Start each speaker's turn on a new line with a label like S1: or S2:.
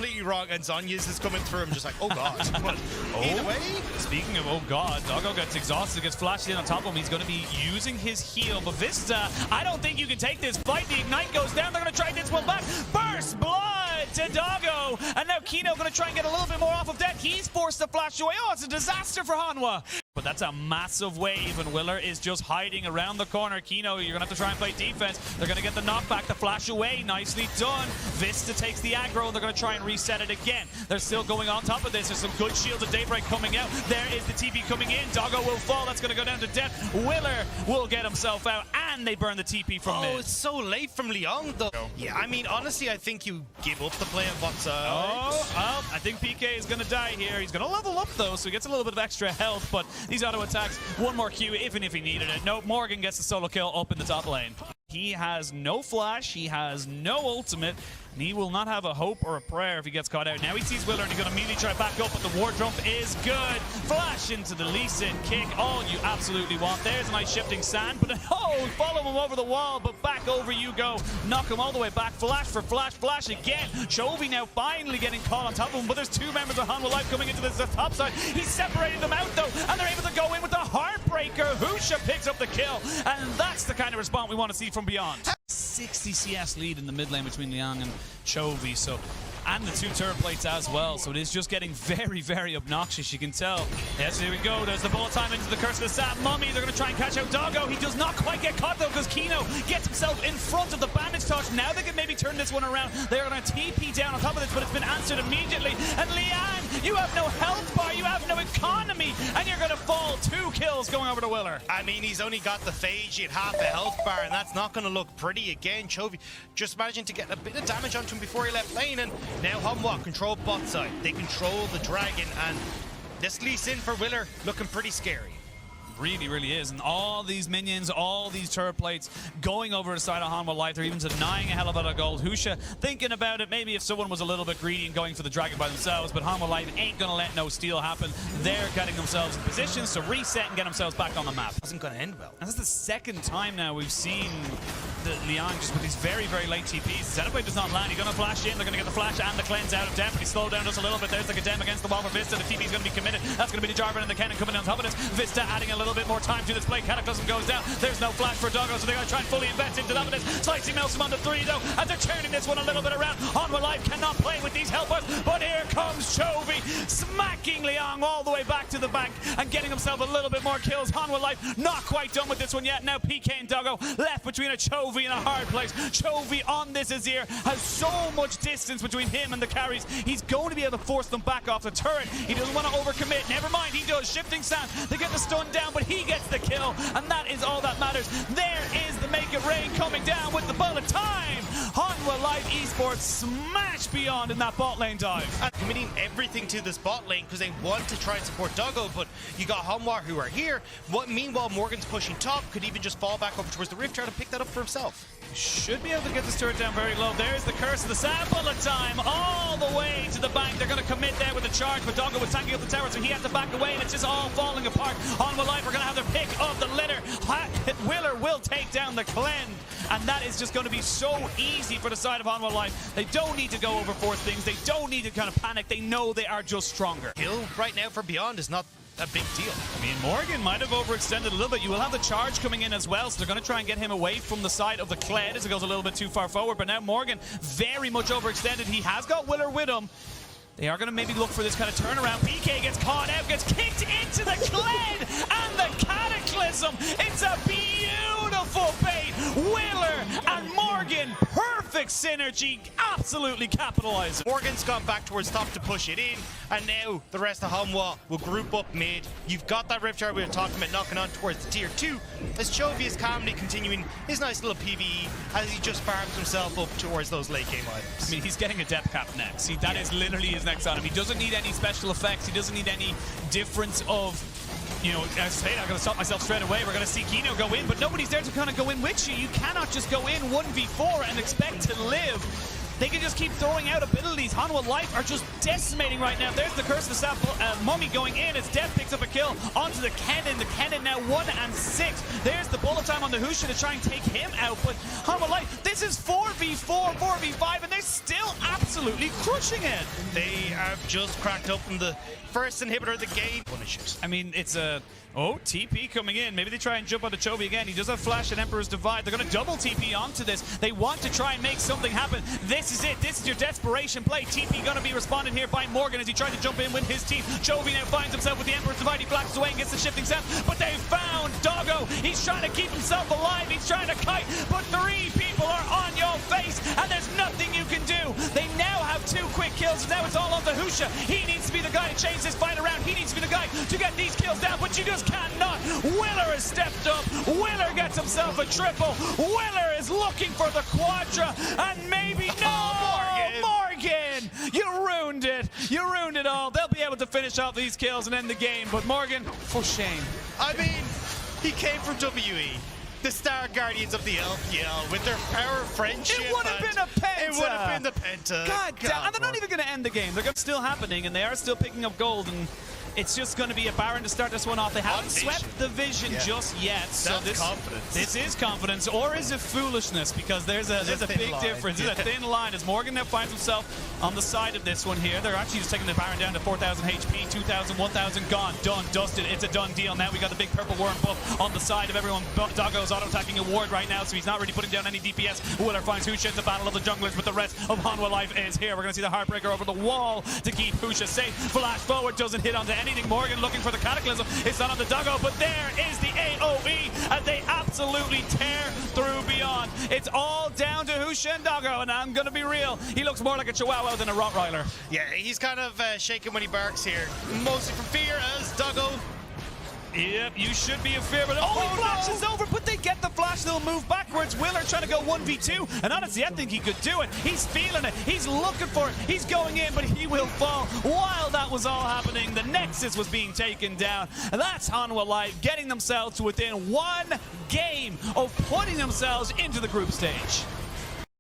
S1: completely wrong, and Zonya's is coming through. I'm just like, oh god. But either way.
S2: Speaking of oh god, Doggo gets exhausted, gets flashed in on top of him. He's going to be using his heal. But Vista, I don't think you can take this fight. The Ignite goes down. They're going to try this one back. Burst blood to Doggo. And now Kino going to try and get a little bit more off of that. He's forced to flash away. Oh, it's a disaster for Hanwha. But that's a massive wave, and Willer is just hiding around the corner. Kino, you're going to have to try and play defense. They're going to get the knockback, the flash away. Nicely done. Vista takes the aggro, and they're going to try and reset it again. They're still going on top of this. There's some good shields of Daybreak coming out. There is the TP coming in. Doggo will fall. That's going to go down to death. Willer will get himself out, and they burn the TP from mid.
S1: Oh, it's so late from Liang, though. Yeah, I mean, honestly, I think you give up the play on bot side.
S2: Oh, I think PK is going to die here. He's going to level up, though, so he gets a little bit of extra health, but these auto attacks, one more Q, even if he needed it. No, Morgan gets the solo kill up in the top lane. He has no flash, he has no ultimate, and he will not have a hope or a prayer if he gets caught out. Now he sees Willer and he's going to immediately try back up, but the ward jump is good. Flash into the Lee Sin kick, all you absolutely want. There's a nice shifting sand, but oh, follow him over the wall, but back over you go. Knock him all the way back, flash for flash, flash again. Chovy now finally getting caught on top of him, but there's two members of Hanwha Life coming into this top side. He's separating them out though, and they're able to go in with the Heartbreaker. Husha picks up the kill, and that's the kind of response we want to see from Beyond. 60 CS lead in the mid lane between Liang and Chovy, so, and the two turret plates as well, so it is just getting very, very obnoxious, you can tell. Yes, here we go, there's the bullet time into the Curse of the Sap Mummy. They're going to try and catch out Doggo. He does not quite get caught though, because Kino gets himself in front of the bandage touch. Now they can maybe turn this one around. They're going to TP down on top of this, but it's been answered immediately. And Liang, you have no health bar, you have no economy, and you're going to fall. 2 kills going over to Willer.
S1: I mean, he's only got the phage, he had half a health bar, and that's not going to look pretty again. Chovy just managing to get a bit of damage onto him before he left lane, and now Hanwha control bot side. They control the dragon, and this Lee Sin for Willer looking pretty scary.
S2: Really, really is. And all these minions, all these turret plates going over the side of Hanwha Life. They're even denying a hell of a lot of gold. Husha thinking about it, maybe if someone was a little bit greedy and going for the dragon by themselves, but Hanwha Life ain't going to let no steal happen. They're getting themselves in positions to reset and get themselves back on the map.
S1: Isn't going to end well.
S2: And this is the second time now we've seen the Liang just with these very, very late TPs. The setup wave does not land. He's going to flash in. They're going to get the flash and the cleanse out of Dem, but he's slowed down just a little bit. There's the Dem against the wall for Vista. The TP is going to be committed. That's going to be the Jarvan and the Cannon coming on top of this. Vista adding a little bit more time to this play. Cataclysm goes down. There's no flash for Doggo, so they're going to try and fully invest into that. Slicey melts him on the 3 though, and they're turning this one a little bit around. Hanwha Life cannot play with these helpers, but here comes Chovy, smacking Liang all the way back to the bank and getting himself a little bit more kills. Hanwha Life not quite done with this one yet. Now PK and Doggo left between a Chovy and a hard place. Chovy on this Azir has so much distance between him and the carries. He's going to be able to force them back off the turret. He doesn't want to overcommit. Never mind, he does. Shifting sand. They get the stun down, but he gets the kill, and that is all that matters. There is the Make It Rain coming down with the bullet time. Hanwha Life Esports smash Beyond in that bot lane dive.
S1: And committing everything to this bot lane because they want to try and support Doggo, but you got Hanwha who are here. Meanwhile, Morgan's pushing top, could even just fall back over towards the rift, try to pick that up for himself.
S2: Should be able to get this turret down very low. There's the Curse of the Sand. Bullet time all the way to the bank. They're going to commit there with the charge, but Doggo was tanking up the tower, so he has to back away, and it's just all falling apart. Hanwha Life are going to have their pick of the litter. Willer will take down the cleanse, and that is just going to be so easy for the side of Hanwha Life. They don't need to go overforce things. They don't need to kind of panic. They know they are just stronger.
S1: Kill right now for Beyond is not a big deal.
S2: I mean, Morgan might have overextended a little bit. You will have the charge coming in as well, so they're going to try and get him away from the side of the Kled as it goes a little bit too far forward. But now Morgan very much overextended. He has got Willer with him. They are going to maybe look for this kind of turnaround. PK gets caught out, gets kicked into the Kled, and the Cataclysm. It's a beautiful bait. Willer and Morgan, perfect synergy, absolutely capitalizing.
S1: Morgan's gone back towards top to push it in, and now the rest of Hanwha will group up mid. You've got that Rift Jar we were talking about knocking on towards the tier 2, as Chovy is calmly continuing his nice little PvE as he just farms himself up towards those late game items.
S2: I mean, he's getting a depth cap next. See, that is literally his next item. He doesn't need any special effects. He doesn't need any difference of, you know, I say I'm going to stop myself straight away. We're going to see Kino go in, but nobody's there to kind of go in with you. You cannot just go in 1v4 and expect to live. They can just keep throwing out abilities. Hanwha Life are just decimating right now. There's the Curse of the Staff Mummy going in as Death picks up a kill onto the Kennen. The Kennen now 1 and 6. There's the bullet time on the Husha to try and take him out. But Hanwha Life, this is 4v4, 4v5, and they're still absolutely crushing it.
S1: They have just cracked open the first inhibitor of the game. Punishes.
S2: I mean, it's a... Oh, TP coming in. Maybe they try and jump onto Chovy again. He does have Flash and Emperor's Divide. They're going to double TP onto this. They want to try and make something happen. This is it. This is your desperation play. TP going to be responded here by Morgan as he tries to jump in with his team. Chovy now finds himself with the Emperor's Divide. He flashes away and gets the shifting set. But they found Doggo. He's trying to keep himself alive. He's trying to kite. But 3 people are on your face, and there's nothing you can do. They now have 2 quick kills. Now it's all on the Husha. He needs to be the guy to change this fight around. He needs to be the guy to get these kills down, but you just cannot. Willer has stepped up. Willer gets himself a triple. Willer is looking for the quadra, and maybe Morgan! You ruined it. You ruined it all. They'll be able to finish off these kills and end the game, but Morgan, for shame.
S1: I mean, he came from WE. The Star Guardians of the LPL with their power of friendship.
S2: It would have been a penta.
S1: It would have been the penta.
S2: God damn. And they're not even going to end the game. They're still happening, and they are still picking up gold. And it's just going to be a Baron to start this one off. They haven't swept the Vision just yet. So this is confidence, or is it foolishness? Because there's a big difference. There's a thin line as Morgan now finds himself on the side of this one here. They're actually just taking the Baron down to 4,000 HP, 2,000, 1,000 gone, done, dusted. It's a done deal. Now we got the big purple worm buff on the side of everyone. Doggo's auto-attacking a ward right now, so he's not really putting down any DPS. Willer finds Husha in the battle of the junglers, but the rest of Hanwha Life is here. We're going to see the Heartbreaker over the wall to keep Husha safe. Flash forward doesn't hit onto anything. Morgan looking for the Cataclysm. It's not on the Doggo, but there is the AoE, and they absolutely tear through beyond. It's all down to Husha and Doggo, and I'm going to be real. He looks more like a Chihuahua than a Rottweiler.
S1: Yeah, he's kind of shaking when he barks here. Mostly from fear as Doggo.
S2: Yep, you should be in fear, but he flashes over, but they get the flash, they'll move backwards. Willer trying to go 1v2, and honestly, I think he could do it. He's feeling it, he's looking for it, he's going in, but he will fall. While that was all happening, the Nexus was being taken down, and that's Hanwha Life getting themselves to within 1 game of putting themselves into the group stage.